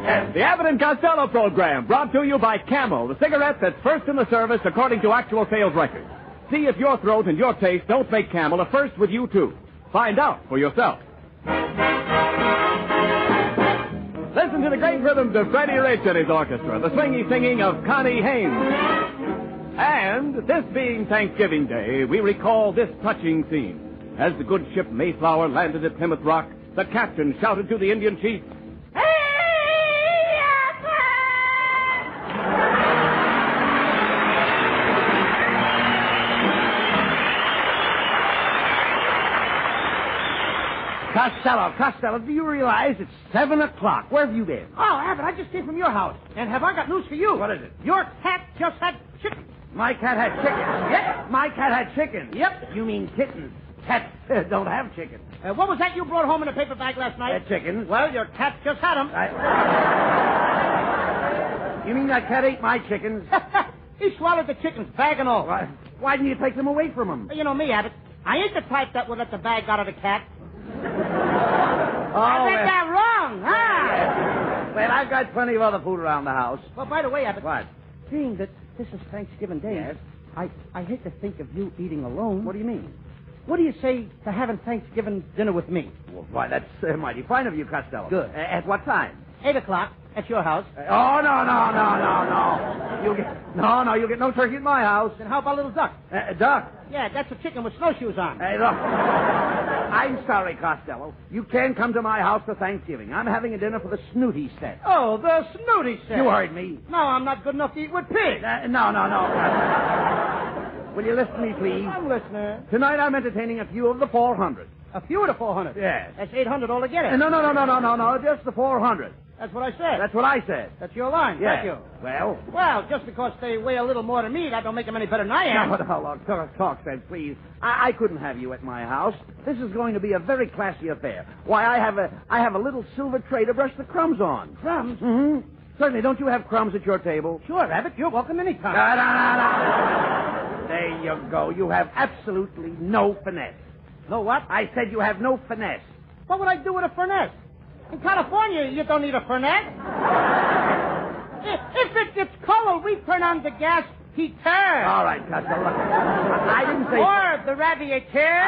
Yes, the Abbott and Costello program, brought to you by Camel, the cigarette that's first in the service according to actual sales records. See if your throat and your taste don't make Camel a first with you, too. Find out for yourself. Listen to the great rhythms of Freddie Rich and his orchestra, the swingy singing of Connie Haynes. And this being Thanksgiving Day, we recall this touching scene. As the good ship Mayflower landed at Plymouth Rock, the captain shouted to the Indian chief, Costello, do you realize it's 7 o'clock? Where have you been? Oh, Abbott, I just came from your house. And have I got news for you? What is it? Your cat just had chicken. My cat had chickens. Yep. My cat had chickens. Yep. You mean kittens. Cats don't have chickens. What was that you brought home in a paper bag last night? Chickens. Well, your cat just had them. You mean that cat ate my chickens? He swallowed the chickens, bag and all. Why didn't you take them away from him? You know me, Abbott. I ain't the type that would let the bag out of the cat. I read that wrong, huh? Yes. Well, I've got plenty of other food around the house. Well, by the way, Abbott. What? Seeing that this is Thanksgiving Day, yes. I hate to think of you eating alone. What do you mean? What do you say to having Thanksgiving dinner with me? Well, why, that's mighty fine of you, Costello. Good. At what time? 8 o'clock at your house. Oh, no. You'll get no turkey at my house. Then how about a little duck? Duck? Yeah, that's a chicken with snowshoes on. Hey, look. I'm sorry, Costello. You can't come to my house for Thanksgiving. I'm having a dinner for the Snooty set. Oh, the Snooty set. You heard me. No, I'm not good enough to eat with pigs. No. Will you listen to me, please? I'm listening. Tonight I'm entertaining a few of the 400. A few of the 400? Yes. That's 800 altogether. No, just the 400. That's what I said. That's what I said. That's your line. Yes. Thank you. Well, just because they weigh a little more than me, that don't make them any better than I am. No, talk sense, please. I couldn't have you at my house. This is going to be a very classy affair. Why, I have a little silver tray to brush the crumbs on. Crumbs? Mm-hmm. Certainly, don't you have crumbs at your table? Sure, Abbott. You're welcome anytime. No. There you go. You have absolutely no finesse. No what? I said you have no finesse. What would I do with a finesse? In California, you don't need a finesse. If it gets cold, we turn on the gas heater. All right, Costello. I didn't say... Or the radiator.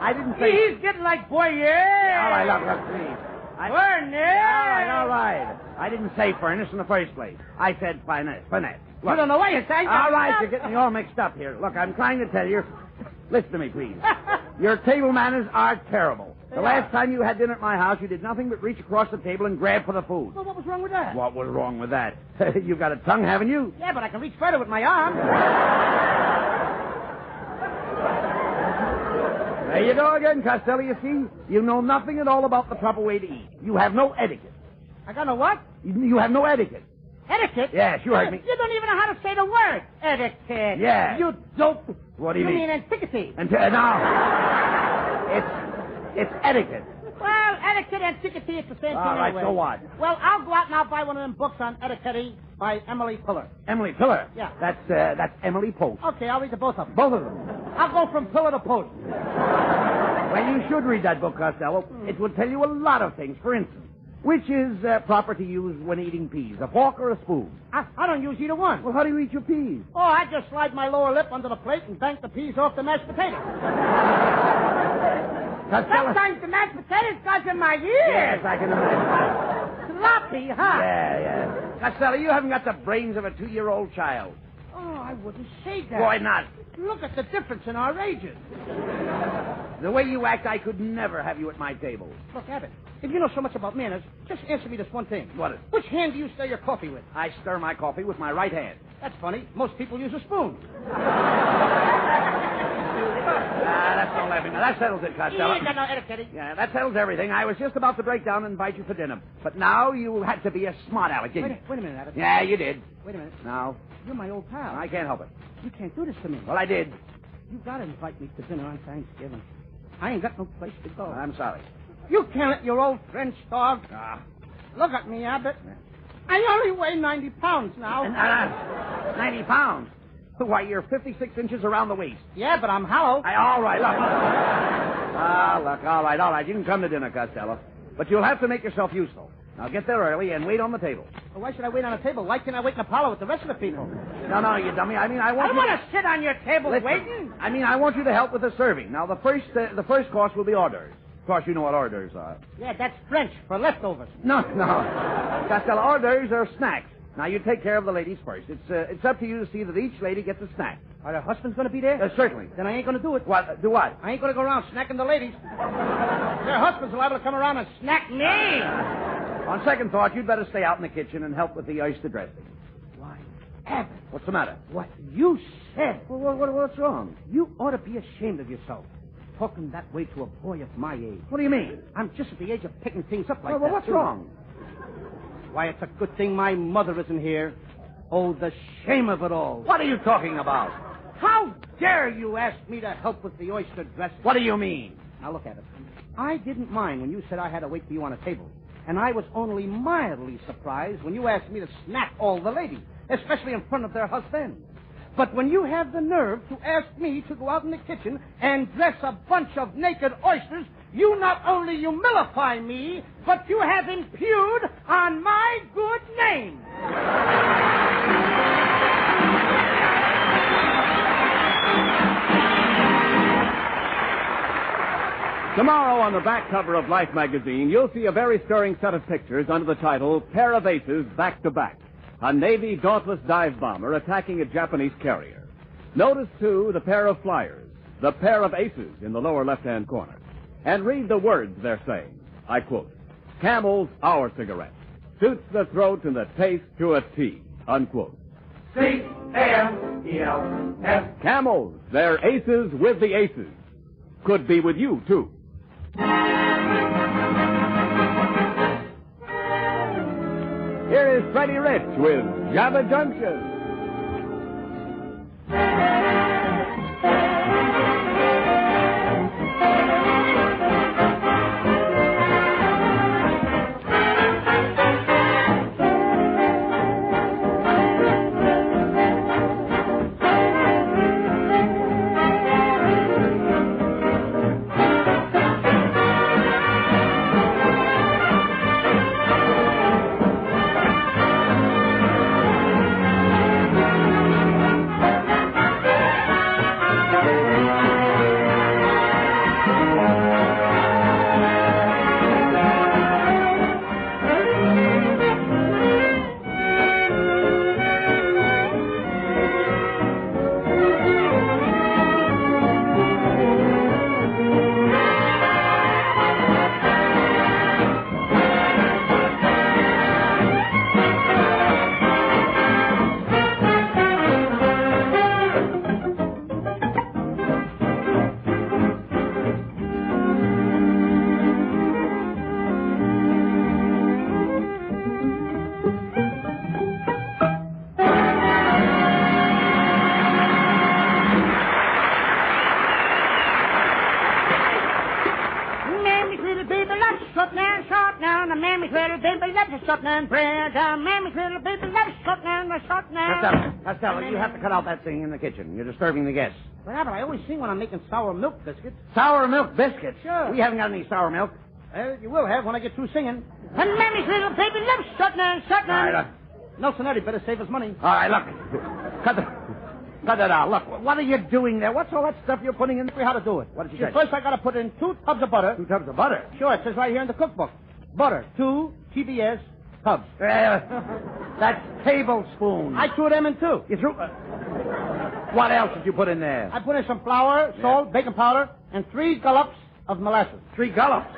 I didn't say... He's getting like boyer. All right, look, please. Furnace. All right. I didn't say furnace in the first place. I said finesse. Look. You don't know what you're saying. All right, you're getting me all mixed up here. Look, I'm trying to tell you. Listen to me, please. Your table manners are terrible. The last time you had dinner at my house, you did nothing but reach across the table and grab for the food. Well, what was wrong with that? What was wrong with that? You've got a tongue, haven't you? Yeah, but I can reach further with my arm. There you go again, Costello. You see, you know nothing at all about the proper way to eat. You have no etiquette. I got no what? You have no etiquette. Etiquette? Yes, you heard me. You don't even know how to say the word. Etiquette. Yeah. You dope. What do you mean? You mean antiquity. No. It's etiquette. Well, etiquette and antiquity, it's the same thing All right, anyway. so what? Well, I'll go out and I'll buy one of them books on etiquette by Emily Pillar. Emily Pillar? Yeah. That's Emily Post. Okay, I'll read the both of them. Both of them. I'll go from pillar to post. Well, you should read that book, Costello. It will tell you a lot of things. For instance, which is proper to use when eating peas, a fork or a spoon? I don't use either one. Well, how do you eat your peas? Oh, I just slide my lower lip under the plate and bank the peas off the mashed potato. Costello. Sometimes the mashed potatoes goes in my ears. Yes, I can imagine. Sloppy, huh? Yeah. Costello, you haven't got the brains of a 2-year-old child. Oh, I wouldn't say that. Why not? Look at the difference in our ages. The way you act, I could never have you at my table. Look, Abbott, if you know so much about manners, just answer me this one thing. What is it? Which hand do you stir your coffee with? I stir my coffee with my right hand. That's funny. Most people use a spoon. That's no laughing. Now, that settles it, Costello. You got no etiquette. Yeah, that settles everything. I was just about to break down and invite you for dinner. But now you had to be a smart aleck, didn't you? Wait a minute, Abbott. Yeah, you did. Wait a minute. Now? You're my old pal. I can't help it. You can't do this to me. Well, I did. You gotta invite me to dinner on Thanksgiving. I ain't got no place to go. I'm sorry. You can't let your old friend starve. Look at me, Abbott. I only weigh 90 pounds now. 90 pounds? Why, you're 56 inches around the waist. Yeah, but I'm hollow. All right, look. All right. You can come to dinner, Costello. But you'll have to make yourself useful. Now get there early and wait on the table. Well, why should I wait on a table? Why can't I wait in the parlor with the rest of the people? No, you dummy. I mean, I want I you want to sit on your table Listen, waiting. I mean, I want you to help with the serving. Now, the first course will be hors d'oeuvres. Of course, you know what hors d'oeuvres are. Yeah, that's French for leftovers. No. Costello, hors d'oeuvres are snacks. Now, you take care of the ladies first. It's up to you to see that each lady gets a snack. Are their husbands going to be there? Certainly. Then I ain't going to do it. What? Do what? I ain't going to go around snacking the ladies. Their husbands are liable to come around and snack me. On second thought, you'd better stay out in the kitchen and help with the oyster dressing. Why, Abbott, What's the matter? what you said. What's wrong? You ought to be ashamed of yourself. Talking that way to a boy of my age. What do you mean? I'm just at the age of picking things up like Well, that. what's too. wrong? Why, it's a good thing my mother isn't here. Oh, the shame of it all. What are you talking about? How dare you ask me to help with the oyster dressing? What do you mean? Now, look at it. I didn't mind when you said I had to wait for you on a table. And I was only mildly surprised when you asked me to snack all the ladies, especially in front of their husbands. But when you have the nerve to ask me to go out in the kitchen and dress a bunch of naked oysters, you not only humilify me, but you have impugned on my good name. Tomorrow on the back cover of Life magazine, you'll see a very stirring set of pictures under the title Pair of Aces Back to Back. A Navy Dauntless dive bomber attacking a Japanese carrier. Notice, too, the pair of flyers, the pair of aces in the lower left-hand corner. And read the words they're saying. I quote, Camel's Our Cigarette. Suits the throat and the taste to a T. Unquote. C-A-M-E-L-S. Camels, they're aces with the aces. Could be with you, too. Here is Freddie Rich with Java Junction. Costello, you have to cut out that singing in the kitchen. You're disturbing the guests. Well, Abbott, I always sing when I'm making sour milk biscuits. Sour milk biscuits? Sure. We haven't got any sour milk. You will have when I get through singing. And Mammy's little baby loves Sutton. All right, Nelson Eddy better save his money. all right, look. Cut that out. Look, what are you doing there? What's all that stuff you're putting in? How to do it. What did you say? First, I got to put in 2 tubs of butter. 2 tubs of butter. Sure, it says right here in the cookbook. Butter, 2 TBS tubs. That's tablespoons. I threw them in, too. You threw... what else did you put in there? I put in some flour, salt, baking powder, and 3 gullops of molasses. 3 gullops.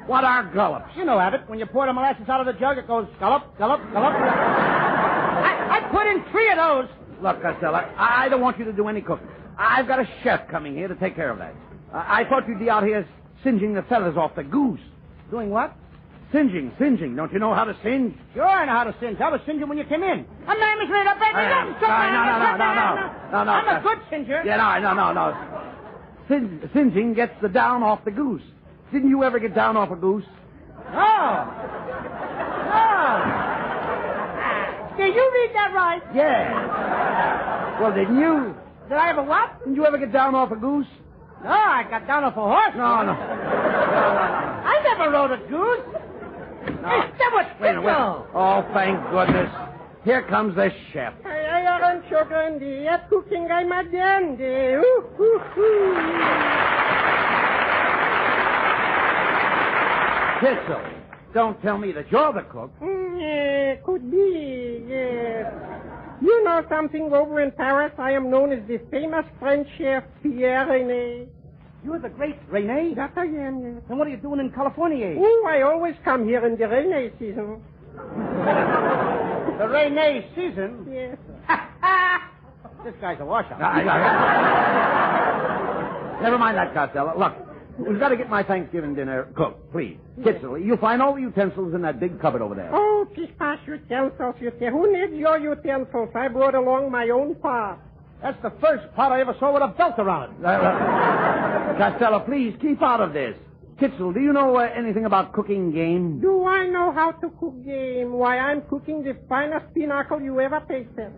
What are gullops? You know, Abbott, when you pour the molasses out of the jug, it goes gullup, gullup, gullup. I put in 3 of those. Look, Costello, I don't want you to do any cooking. I've got a chef coming here to take care of that. I thought you'd be out here singeing the feathers off the goose. Doing what? Singeing. Don't you know how to singe? Sure, I know how to singe. I was singeing when you came in. A man is little baby. No. I'm a good singer. Yeah, no. Singeing gets the down off the goose. Didn't you ever get down off a goose? Oh. Did you read that right? Yeah. Well, didn't you? Did I ever what? Didn't you ever get down off a goose? No, I got down off a horse. No. I never rode a goose. No. Hey, that was Wait a minute. Oh, thank goodness. Here comes the chef. Ay, arancho grande, at cooking ay madiende. Kitzel, don't tell me that you're the cook. Could be, yes. You know something over in Paris? I am known as the famous French chef Pierre Rene. You're the great Rene? That I am, yes. And what are you doing in California? Oh, I always come here in the Rene season. The Rene season? Yes. This guy's a washout. Never mind that, Costello. Look, we've got to get my Thanksgiving dinner cooked, please. Kitzel, you'll find all the utensils in that big cupboard over there. Oh, pispas utensils. Who needs your utensils? I brought along my own pot. That's the first pot I ever saw with a belt around it. Costello, please, keep out of this. Kitzel, do you know anything about cooking game? Do I know how to cook game? Why, I'm cooking the finest pinochle you ever tasted.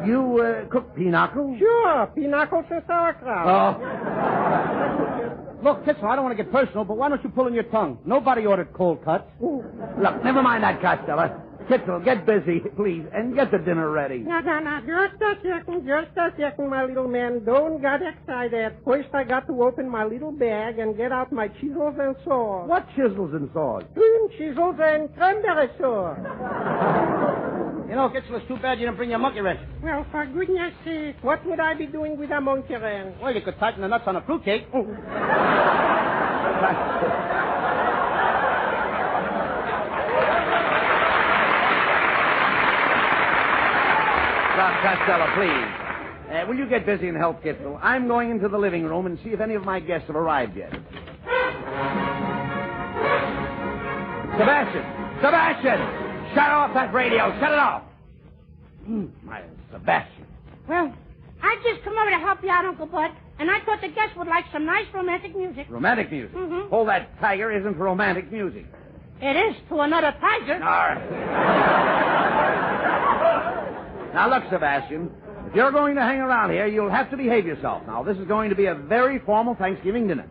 You cook pinochle? Sure, pinochle and sauerkraut. Oh. Look, Kitzel, I don't want to get personal, but why don't you pull in your tongue? Nobody ordered cold cuts. Ooh. Look, never mind that, Costello. Kitzel, get busy, please, and get the dinner ready. No. Just a second, my little man. Don't get excited. First, I got to open my little bag and get out my chisels and saws. What chisels and saws? Cream chisels and cranberry sauce. You know, Kitzel, it's too bad you didn't bring your monkey wrench. Well, for goodness sake, what would I be doing with a monkey wrench? Well, you could tighten the nuts on a fruitcake. Oh. Costello, please. Will you get busy and help Kitzel? I'm going into the living room and see if any of my guests have arrived yet. Sebastian! Shut off that radio! Shut it off! My Sebastian. Well, I just come over to help you out, Uncle Bud, and I thought the guests would like some nice romantic music. Romantic music? Mm-hmm. Oh, that tiger isn't romantic music. It is to another tiger. All right. Now, look, Sebastian, if you're going to hang around here, you'll have to behave yourself. Now, this is going to be a very formal Thanksgiving dinner.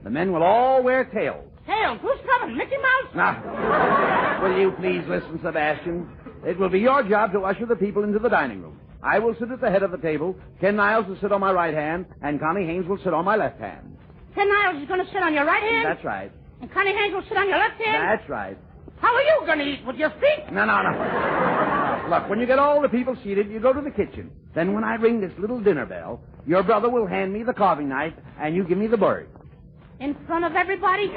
The men will all wear tails. Tails? Who's coming? Mickey Mouse? Now, will you please listen, Sebastian? It will be your job to usher the people into the dining room. I will sit at the head of the table. Ken Niles will sit on my right hand, and Connie Haynes will sit on my left hand. Ken Niles is going to sit on your right hand? That's right. And Connie Haynes will sit on your left hand? That's right. How are you going to eat? With your feet? No. Look, when you get all the people seated, you go to the kitchen. Then when I ring this little dinner bell, your brother will hand me the carving knife, and you give me the bird. In front of everybody?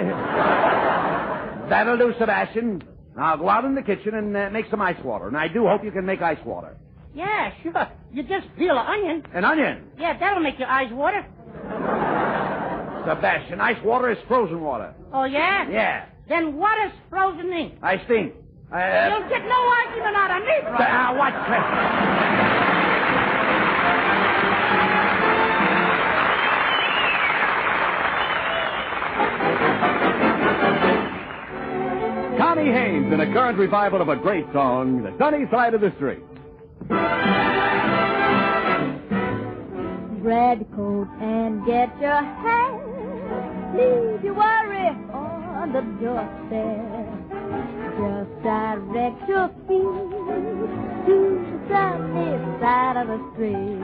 That'll do, Sebastian. Now go out in the kitchen and make some ice water. And I do hope you can make ice water. Yeah, sure. You just peel an onion. An onion? Yeah, that'll make your eyes water. Sebastian, ice water is frozen water. Oh, yeah? Yeah. Then what is frozen ink? I stink. You'll get no argument out of me, brother. What? Connie Haynes in a current revival of a great song, The Sunny Side of the Street. Grab your coat and get your hat. Leave your worry on the doorstep. Just direct your feet to the sunny side of the street.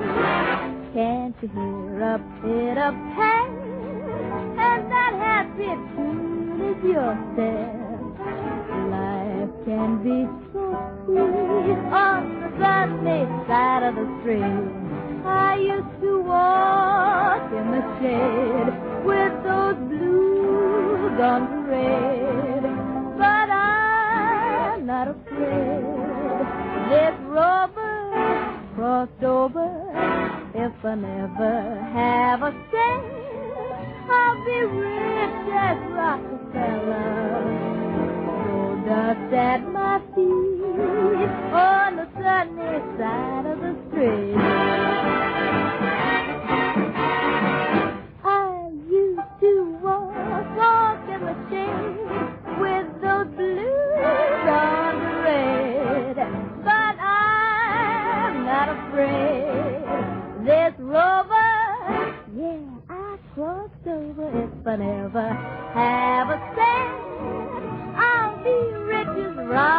Can't you hear a bit of pain? And that happy tune is your step. Life can be so sweet on the sunny side of the street. I used to walk in the shade with those blues on parade, but I'm not afraid. This rover crossed over. If I never have a cent, I'll be rich as Rockefeller. Gold dust at my feet on the sunny side of the street. I used to walk in the shade with those blues on parade, but I'm not afraid. This rover, yeah, I crossed over. If I never have a cent, I'll be rich as rock.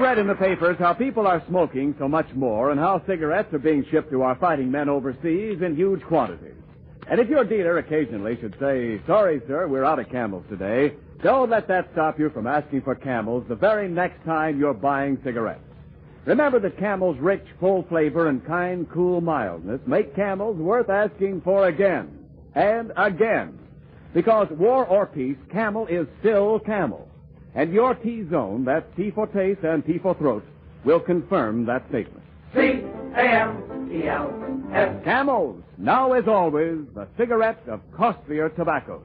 read in the papers how people are smoking so much more and how cigarettes are being shipped to our fighting men overseas in huge quantities. And if your dealer occasionally should say, sorry, sir, we're out of Camels today, don't let that stop you from asking for Camels the very next time you're buying cigarettes. Remember that Camel's rich, full flavor and kind, cool mildness make Camels worth asking for again and again. Because war or peace, Camel is still Camel. And your T-zone, that's T for taste and T for throat, will confirm that statement. C-A-M-E-L-S. Camels, now as always, the cigarette of costlier tobaccos.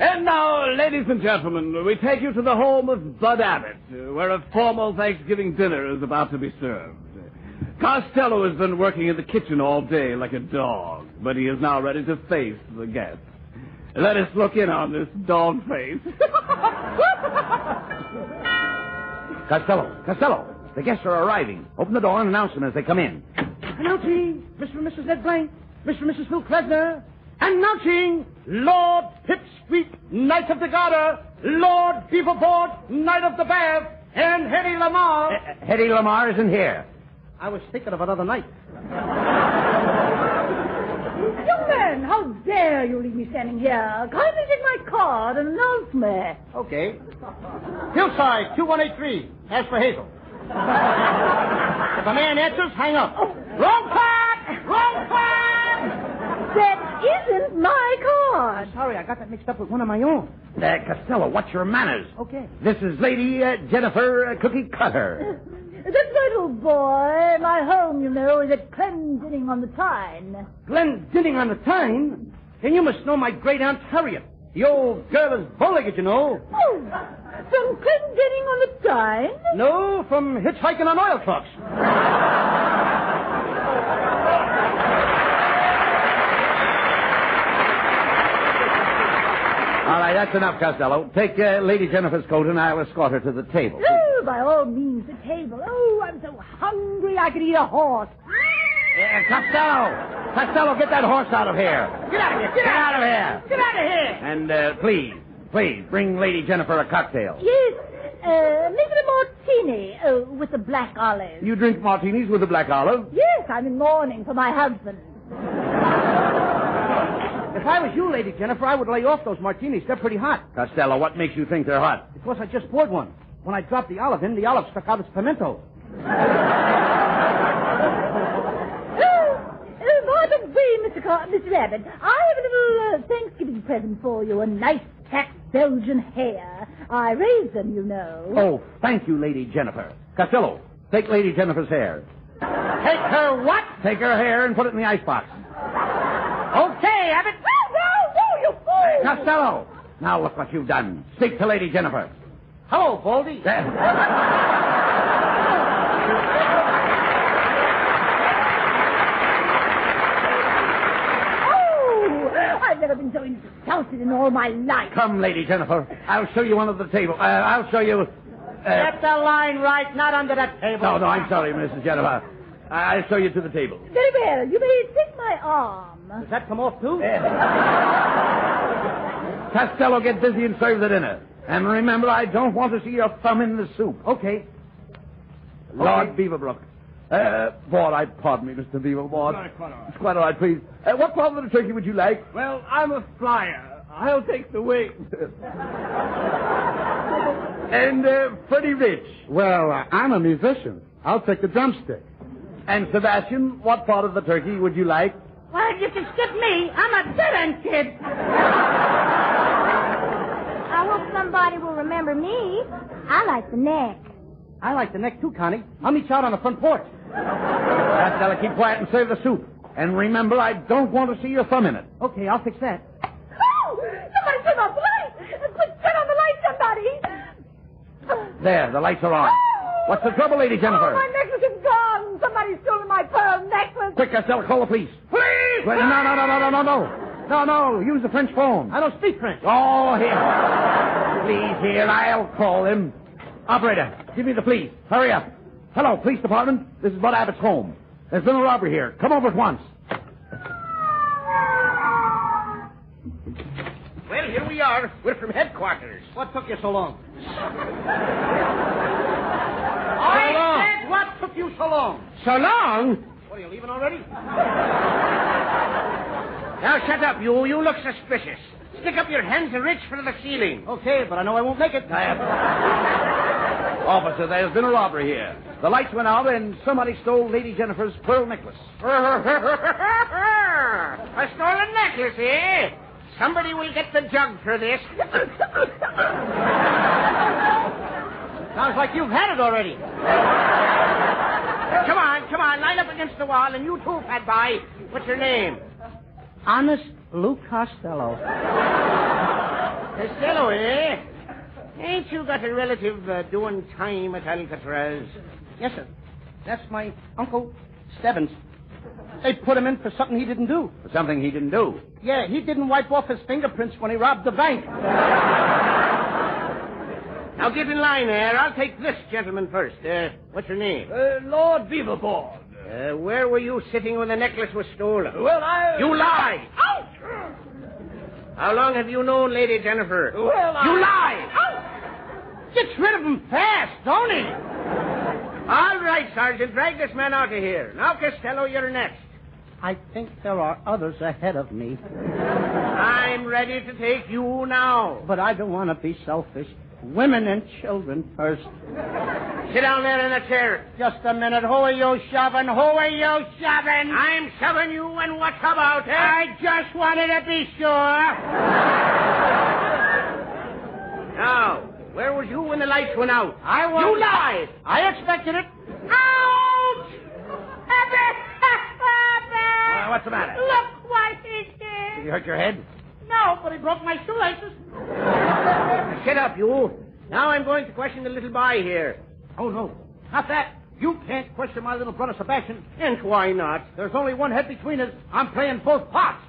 And now, ladies and gentlemen, we take you to the home of Bud Abbott, where a formal Thanksgiving dinner is about to be served. Costello has been working in the kitchen all day like a dog, but he is now ready to face the guests. Let us look in on this dog face. Costello, the guests are arriving. Open the door and announce them as they come in. Announcing Mr. and Mrs. Ed Blank, Mr. and Mrs. Phil Klesner. Announcing Lord Pipsqueak, Knight of the Garter, Lord Beaverboard, Knight of the Bath, and Hetty Lamar. Hetty Lamar isn't here. I was thinking of another night. Young man, how dare you leave me standing here? Kindly take my card and announce me. Okay. Hillside, 2183. Ask for Hazel. If a man answers, hang up. Oh. Wrong card! Wrong card! That isn't my card. Sorry, I got that mixed up with one of my own. Costello, what's your manners? Okay. This is Lady Jennifer Cookie Cutter. That's right, old boy. My home, you know, is at Glendinning on the Tyne. Glendinning on the Tyne? Then you must know my great-aunt Harriet. The old girl is bow-legged, you know. Oh, from Glendinning on the Tyne? No, from hitchhiking on oil trucks. All right, that's enough, Costello. Take Lady Jennifer's coat and I'll escort her to the table. Oh, by all means, the table. Oh, I'm so hungry I could eat a horse. Costello, get that horse out of here. Get out of here! Get out of here! Get out of here! And please, bring Lady Jennifer a cocktail. Yes, make it a martini with the black olive. You drink martinis with a black olive? Yes, I'm in mourning for my husband. If I was you, Lady Jennifer, I would lay off those martinis. They're pretty hot. Costello, what makes you think they're hot? Because I just poured one. When I dropped the olive in, the olive stuck out its pimento. By the way, Mr. Abbott, I have a little Thanksgiving present for you. A nice cat Belgian hare. I raised them, you know. Oh, thank you, Lady Jennifer. Costello, take Lady Jennifer's hair. Take her what? Take her hair and put it in the icebox. Okay, Abbott. No, you fool! Costello, now look what you've done. Speak to Lady Jennifer. Hello, Baldy. I've never been so insulted in all my life. Come, Lady Jennifer. I'll show you under the table. I'll show you... Get the line right, not under that table. No, I'm sorry, Mrs. Jennifer. I'll show you to the table. Very well. You may take my arm. Does that come off, too? Costello, get busy and serve the dinner. And remember, I don't want to see your thumb in the soup. Okay. Lord Beaverbrook. Pardon me, Mr. Beaverboard. It's quite all right, please. What part of the turkey would you like? Well, I'm a flyer. I'll take the wings. And Freddie Rich. Well, I'm a musician. I'll take the drumstick. And Sebastian, what part of the turkey would you like? Well, you can skip me. I'm a dead-end kid. I hope somebody will remember me. I like the neck. I like the neck, too, Connie. I'll meet you out on the front porch. Costello, keep quiet and serve the soup. And remember, I don't want to see your thumb in it. Okay, I'll fix that. Oh! Somebody turn off the light! Quick, turn on the light, somebody! There, the lights are on. Oh! What's the trouble, Lady Jennifer? Oh, my necklace is gone! Somebody's stolen my pearl necklace! Quick, Costello, call the police. Please! Wait, no, use the French phone. I don't speak French. Oh, here. Please, here, I'll call him. Operator, give me the police. Hurry up. Hello, police department. This is Bud Abbott's home. There's been a robbery here. Come over at once. Well, here we are. We're from headquarters. What took you so long? I said, what took you so long? So long? What, are you leaving already? Now, shut up, you. You look suspicious. Stick up your hands and reach for the ceiling. Okay, but I know I won't make it. Officer, there's been a robbery here. The lights went out and somebody stole Lady Jennifer's pearl necklace. A stolen necklace, eh? Somebody will get the jug for this. Sounds like you've had it already. Come on, line up against the wall, and you too, fat boy. What's your name? Honest Lou Costello. Costello, eh? Ain't you got a relative doing time at Alcatraz? Yes, sir. That's my Uncle Stebbins. They put him in for something he didn't do. For something he didn't do? Yeah, he didn't wipe off his fingerprints when he robbed the bank. Now get in line there. I'll take this gentleman first. What's your name? Lord Beaverboard. Where were you sitting when the necklace was stolen? Well, You lie! Ouch! How long have you known Lady Jennifer? Well, You lie! Ouch! Gets rid of him fast, don't he? All right, Sergeant. Drag this man out of here. Now, Costello, you're next. I think there are others ahead of me. I'm ready to take you now. But I don't want to be selfish. Women and children first. Sit down there in the chair. Just a minute. Who are you shoving? I'm shoving you, and what's about it? I just wanted to be sure. Now, where was you when the lights went out? You lied. I expected it. Ouch! What's the matter? Look what he did. You hurt your head? No, but he broke my shoelaces. Sit up, you. Now I'm going to question the little boy here. Oh, no. Not that. You can't question my little brother Sebastian. And why not? There's only one head between us. I'm playing both parts.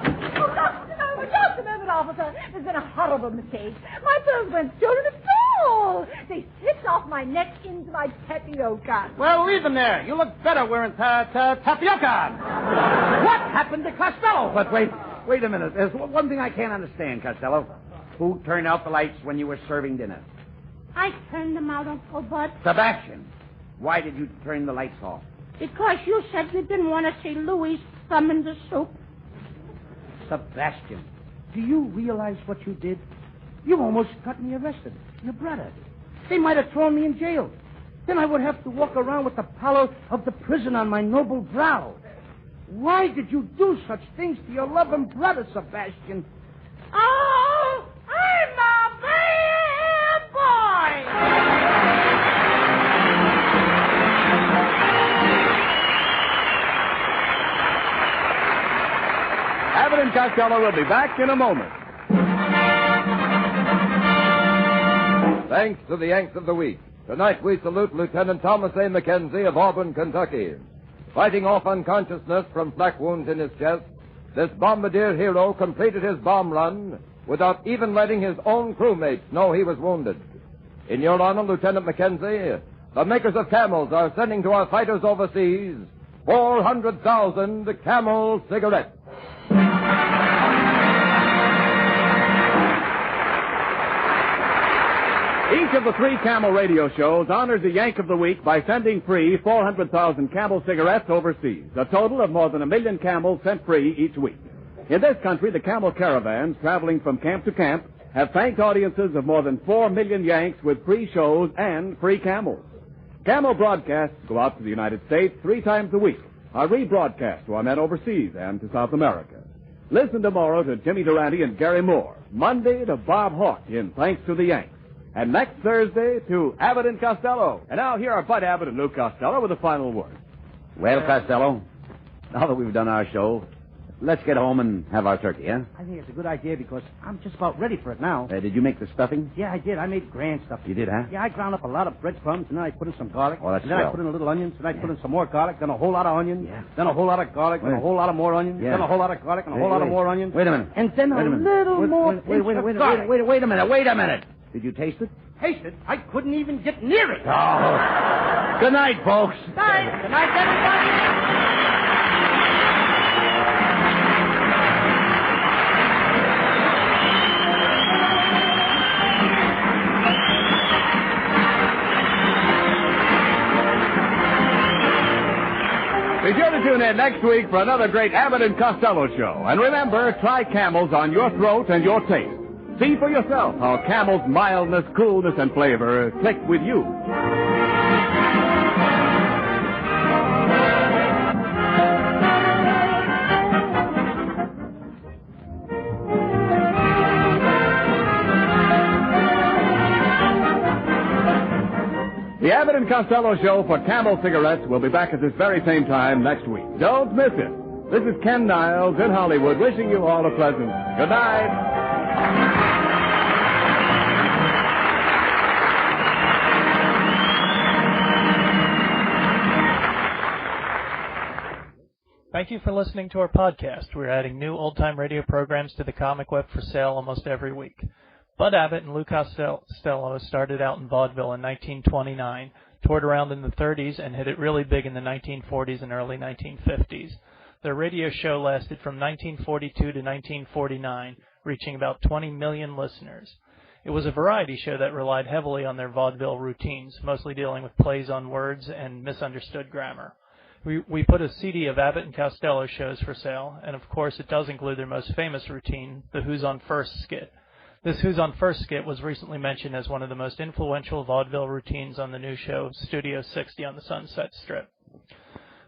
Just a minute, officer. There's been a horrible mistake. My pearls went stolen at school. They slipped off my neck into my tapioca. Well, leave them there. You look better wearing tapioca. What happened to Costello? But wait a minute. There's one thing I can't understand, Costello. Who turned out the lights when you were serving dinner? I turned them out, Uncle Bud, Sebastian. Why did you turn the lights off? because you said you didn't want to see Louis thumb in the soup. Sebastian, do you realize what you did? You almost got me arrested. Your brother. They might have thrown me in jail. Then I would have to walk around with the pallor of the prison on my noble brow. Why did you do such things to your loving brother, Sebastian? Oh, I'm a bad boy. Abbott and Costello will be back in a moment. Thanks to the Yanks of the Week. Tonight we salute Lieutenant Thomas A. McKenzie of Auburn, Kentucky. Fighting off unconsciousness from flak wounds in his chest, this bombardier hero completed his bomb run without even letting his own crewmates know he was wounded. In your honor, Lieutenant McKenzie, the makers of Camels are sending to our fighters overseas 400,000 Camel cigarettes. Each of the three Camel radio shows honors the Yank of the Week by sending free 400,000 Camel cigarettes overseas, a total of more than 1 million Camels sent free each week. In this country, the Camel caravans traveling from camp to camp have thanked audiences of more than 4 million Yanks with free shows and free Camels. Camel broadcasts go out to the United States 3 times a week, are rebroadcast to our men overseas and to South America. Listen tomorrow to Jimmy Durante and Gary Moore, Monday to Bob Hawke in Thanks to the Yanks. And next Thursday to Abbott and Costello. And now here are Bud Abbott and Lou Costello with a final word. Well, Costello, now that we've done our show, let's get home and have our turkey, huh? I think it's a good idea because I'm just about ready for it now. Did you make the stuffing? Yeah, I did. I made grand stuff. You did, huh? Yeah, I ground up a lot of breadcrumbs, and then I put in some garlic. Oh, that's and then swell. I put in a little onions, and I put in some more garlic, then a whole lot of onions, Yeah. then a whole lot of garlic, then a whole lot of more onions, Yeah. then a whole lot of garlic, and a whole lot of more onions. Wait a minute. And then Wait a minute. little more Wait pinch of garlic. a minute. Did you taste it? Taste it? I couldn't even get near it. Oh. Good night, folks. Good night, everybody. Be sure to tune in next week for another great Abbott and Costello show. And remember, try Camels on your throat and your taste. See for yourself how Camel's mildness, coolness, and flavor click with you. The Abbott and Costello show for Camel cigarettes will be back at this very same time next week. Don't miss it. This is Ken Niles in Hollywood wishing you all a pleasant good night. Thank you for listening to our podcast. We're adding new old-time radio programs to the comic web for sale almost every week. Bud Abbott and Lou Costello started out in vaudeville in 1929, toured around in the 30s, and hit it really big in the 1940s and early 1950s. Their radio show lasted from 1942 to 1949, reaching about 20 million listeners. It was a variety show that relied heavily on their vaudeville routines, mostly dealing with plays on words and misunderstood grammar. We put a CD of Abbott and Costello shows for sale, and of course it does include their most famous routine, the Who's on First skit. This Who's on First skit was recently mentioned as one of the most influential vaudeville routines on the new show Studio 60 on the Sunset Strip,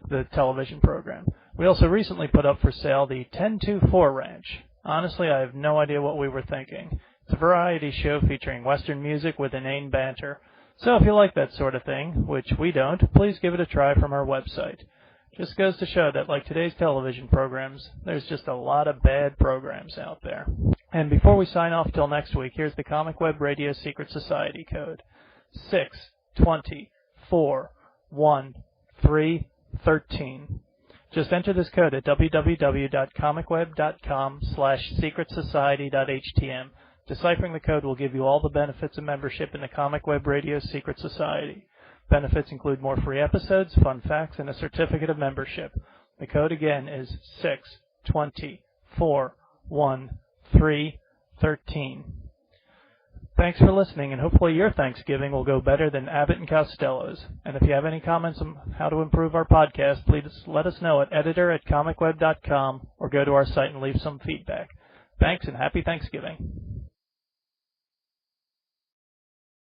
the television program. We also recently put up for sale the 1024 Ranch. Honestly, I have no idea what we were thinking. It's a variety show featuring Western music with inane banter. So if you like that sort of thing, which we don't, please give it a try from our website. Just goes to show that, like today's television programs, there's just a lot of bad programs out there. And before we sign off till next week, here's the Comic Web Radio Secret Society code. 6241313. Just enter this code at www.comicweb.com/secretsociety.htm. Deciphering the code will give you all the benefits of membership in the Comic Web Radio Secret Society. Benefits include more free episodes, fun facts, and a certificate of membership. The code again is 6241313. Thanks for listening, and hopefully your Thanksgiving will go better than Abbott and Costello's. And if you have any comments on how to improve our podcast, please let us know at editor@comicweb.com or go to our site and leave some feedback. Thanks, and happy Thanksgiving.